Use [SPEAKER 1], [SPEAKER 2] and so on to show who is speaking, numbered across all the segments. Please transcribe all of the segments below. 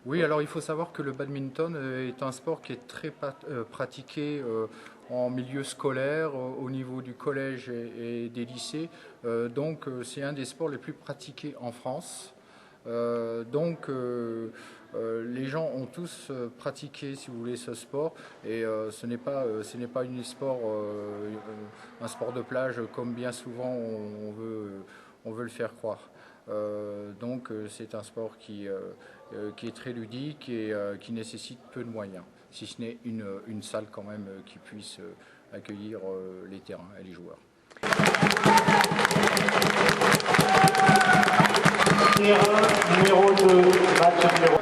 [SPEAKER 1] Oui, alors il faut savoir que le badminton est un sport qui est très pratiqué en milieu scolaire, au niveau du collège et des lycées. C'est un des sports les plus pratiqués en France. Les gens ont tous pratiqué, si vous voulez, ce sport et ce n'est pas un sport de plage comme bien souvent on veut le faire croire. C'est un sport qui est très ludique et qui nécessite peu de moyens, si ce n'est une salle quand même qui puisse accueillir les terrains et les joueurs.
[SPEAKER 2] Terrain numéro 2, match numéro.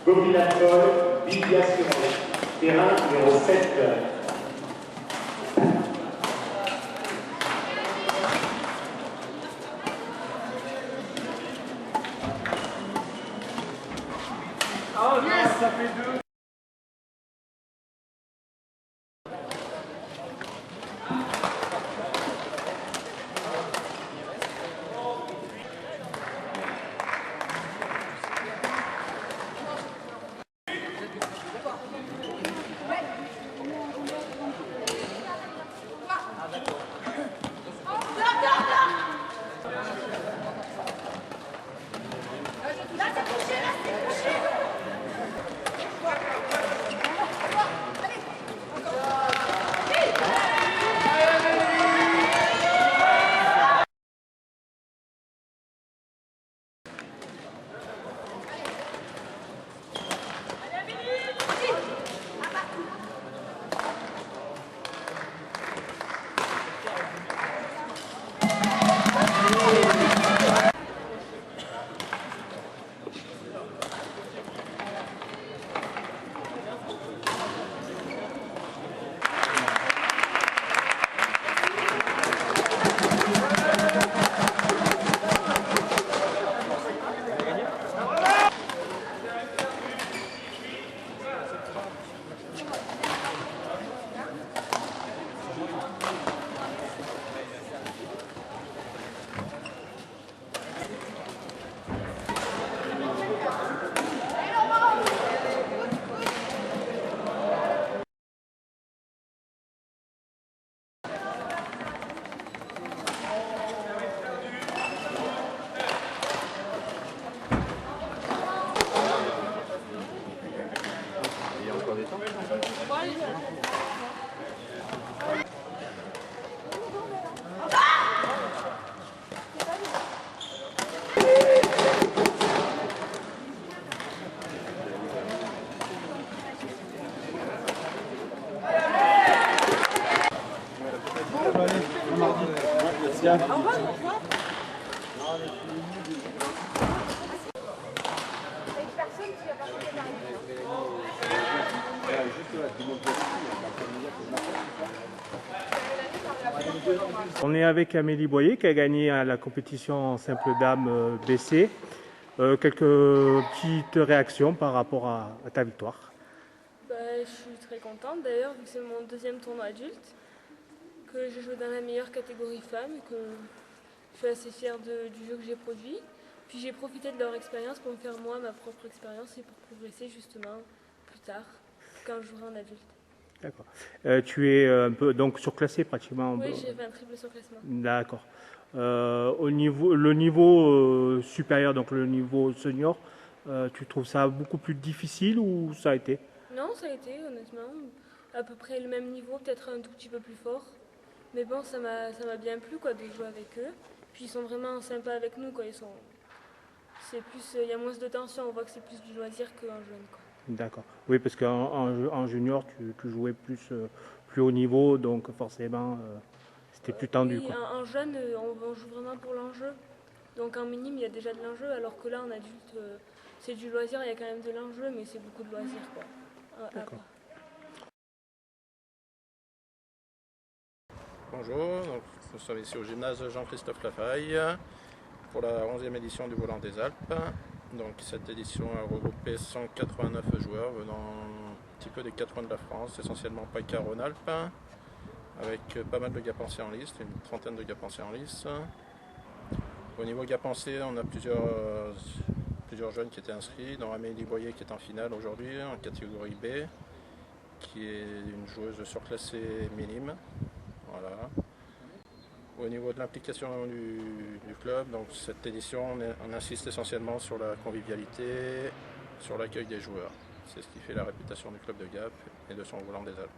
[SPEAKER 2] Gobelin-Paul, Viviation, terrain numéro 7.
[SPEAKER 3] Oh yes, ça fait 2.
[SPEAKER 4] On est avec Amélie Boyer qui a gagné à la compétition en simple dame BC. Quelques petites réactions par rapport à ta victoire.
[SPEAKER 5] Je suis très contente d'ailleurs, vu que c'est mon deuxième tournoi adulte, que je joue dans la meilleure catégorie femme et que je suis assez fière du jeu que j'ai produit. Puis j'ai profité de leur expérience pour me faire moi ma propre expérience et pour progresser justement plus tard quand je jouerai en adulte.
[SPEAKER 4] D'accord. Tu es un peu donc surclassé pratiquement.
[SPEAKER 5] Oui, j'ai fait un triple surclassement.
[SPEAKER 4] D'accord. Le niveau supérieur, donc le niveau senior, tu trouves ça beaucoup plus difficile ou ça a été?
[SPEAKER 5] Non, ça a été honnêtement à peu près le même niveau, peut-être un tout petit peu plus fort. Mais bon, ça m'a bien plu quoi, de jouer avec eux. Puis ils sont vraiment sympas avec nous, quoi. C'est plus, il y a moins de tension, on voit que c'est plus du loisir qu'un jeune, quoi.
[SPEAKER 4] D'accord. Oui, parce qu'en junior, tu jouais plus haut niveau, donc forcément, c'était plus tendu.
[SPEAKER 5] Oui,
[SPEAKER 4] Quoi.
[SPEAKER 5] en jeune, on joue vraiment pour l'enjeu. Donc en minime, il y a déjà de l'enjeu, alors que là, en adulte, c'est du loisir, il y a quand même de l'enjeu, mais c'est beaucoup de loisir, quoi.
[SPEAKER 4] D'accord.
[SPEAKER 6] Bonjour, donc, nous sommes ici au gymnase Jean-Christophe Lafaille pour la 11e édition du Volant des Alpes. Donc cette édition a regroupé 189 joueurs venant un petit peu des 4 coins de la France, essentiellement PACA-Rhône-Alpes, avec pas mal de gars pensés en liste, une trentaine de gars pensés en liste. Au niveau gars pensés, on a plusieurs jeunes qui étaient inscrits, dont Amélie Boyer qui est en finale aujourd'hui, en catégorie B, qui est une joueuse surclassée minime. Voilà. Au niveau de l'implication du club, donc cette édition, on insiste essentiellement sur la convivialité, sur l'accueil des joueurs. C'est ce qui fait la réputation du club de Gap et de son Volant des Alpes.